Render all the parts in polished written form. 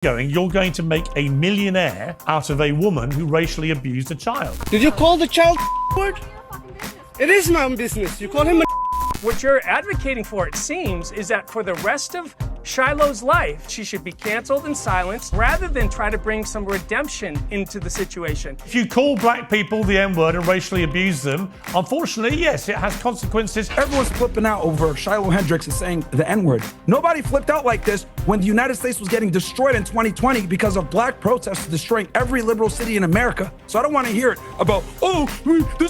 going, you're going to make a millionaire out of a woman who racially abused a child. Did you call the child word? It is my own business. You call him a What you're advocating for, it seems, is that for the rest of Shiloh's life, she should be canceled and silenced rather than try to bring some redemption into the situation. If you call black people the N-word and racially abuse them, unfortunately, yes, it has consequences. Everyone's flipping out over Shiloh Hendricks is saying the N-word. Nobody flipped out like this when the United States was getting destroyed in 2020 because of black protests destroying every liberal city in America. So I don't want to hear it about,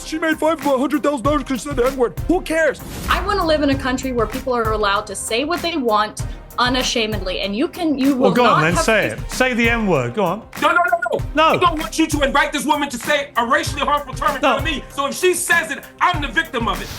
she made $100,000 because she said the N-word. Who cares? I want to live in a country where people are allowed to say what they want unashamedly, and you will Well, go on not then, say it. Say the N-word, go on. No. I don't want you to invite this woman to say a racially harmful term in front of me. So if she says it, I'm the victim of it.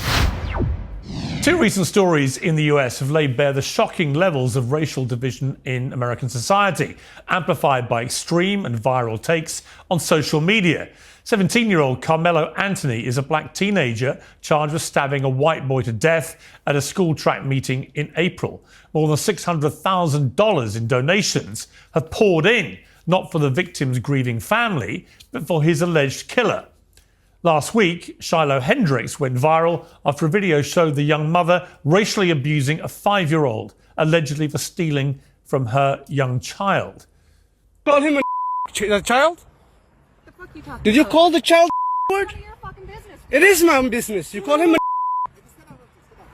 Two recent stories in the US have laid bare the shocking levels of racial division in American society, amplified by extreme and viral takes on social media. 17-year-old Carmelo Anthony is a black teenager charged with stabbing a white boy to death at a school track meeting in April. More than $600,000 in donations have poured in, not for the victim's grieving family, but for his alleged killer. Last week, Shiloh Hendricks went viral after a video showed the young mother racially abusing a 5-year-old, allegedly for stealing from her young child. call him a child? Did you call the child word? It is my own business. You call him a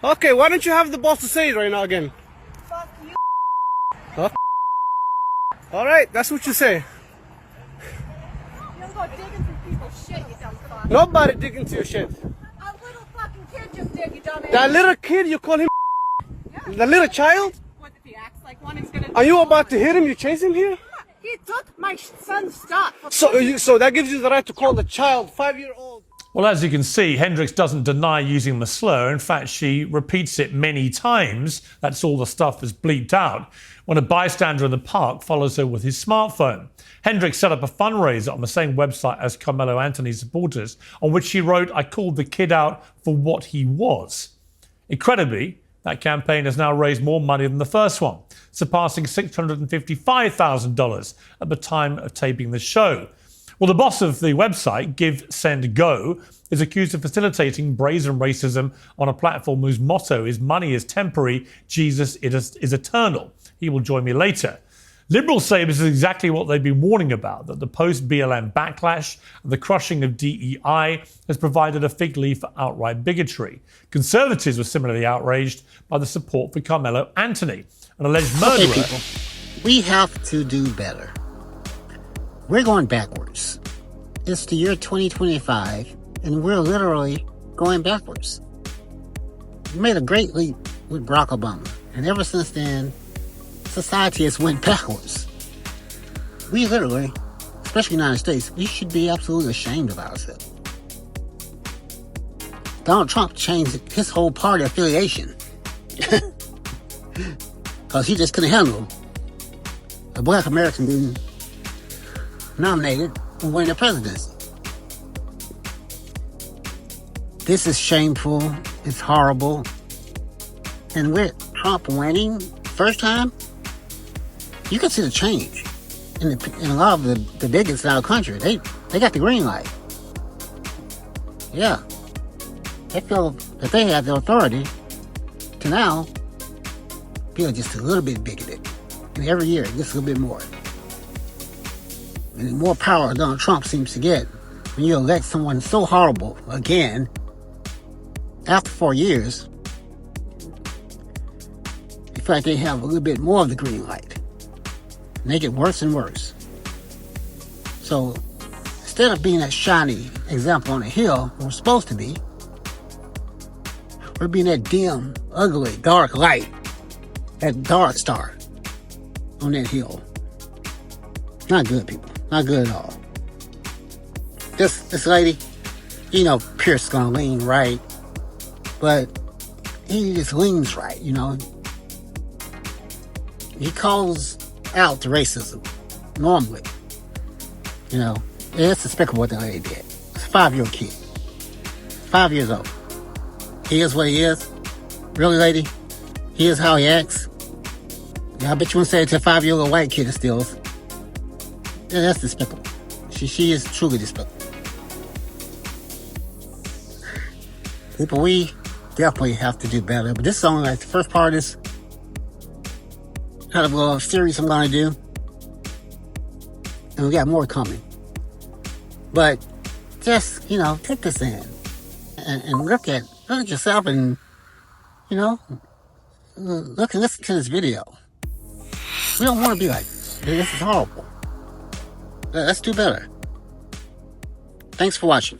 Okay, why don't you have the boss to say it right now again? Fuck you. Huh? Alright, that's what you say. You don't go digging through people's shit, you dumb fuck. Nobody dig into your shit. A little fucking kid just did, you dumbass. That little kid, you call him Yeah. the little child? What if he acts like one, he's gonna... Are you about to hit him? You chase him here? He took my son's stuff. So that gives you the right to call the child 5-year-old. Well, as you can see, Hendricks doesn't deny using the slur. In fact, she repeats it many times. That's all the stuff is bleeped out. When a bystander in the park follows her with his smartphone. Hendricks set up a fundraiser on the same website as Carmelo Anthony's supporters, on which she wrote, "I called the kid out for what he was." Incredibly, that campaign has now raised more money than the first one, surpassing $655,000 at the time of taping the show. Well, the boss of the website, Give, Send, Go, is accused of facilitating brazen racism on a platform whose motto is "Money is temporary, Jesus is eternal. He will join me later." Liberals say this is exactly what they've been warning about, that the post-BLM backlash and the crushing of DEI has provided a fig leaf for outright bigotry. Conservatives were similarly outraged by the support for Carmelo Anthony, an alleged murderer. Okay, people, we have to do better. We're going backwards. It's the year 2025, and we're literally going backwards. We made a great leap with Barack Obama, and ever since then, society has went backwards. We literally, especially the United States, we should be absolutely ashamed of ourselves. Donald Trump changed his whole party affiliation because he just couldn't handle a black American being nominated and winning the presidency. This is shameful. It's horrible. And with Trump winning first time, you can see the change in a lot of the bigots in our country. They got the green light. Yeah. They feel that they have the authority to now feel just a little bit bigoted. And every year, just a little bit more. And the more power Donald Trump seems to get when you elect someone so horrible again, after 4 years, you feel like they have a little bit more of the green light. And they get worse and worse. So instead of being that shiny example on the hill we're supposed to be, we're being that dim, ugly, dark light, that dark star on that hill. Not good, people. Not good at all. This lady, you know, Pierce gonna lean right, but he just leans right, you know. He calls out the racism normally, you know. It's despicable what the lady did. It's a 5-year-old kid, 5 years old. He is what he is. Really, lady? He is how he acts. Yeah, I bet you wouldn't say it to a 5-year-old white kid that steals. That's despicable. She is truly despicable. People, we definitely have to do better. But this song, like the first part is kind of a little series I'm going to do. And we got more coming. But just, you know, take this in. And look at yourself and, you know, look and listen to this video. We don't want to be like this. This is horrible. Let's do better. Thanks for watching.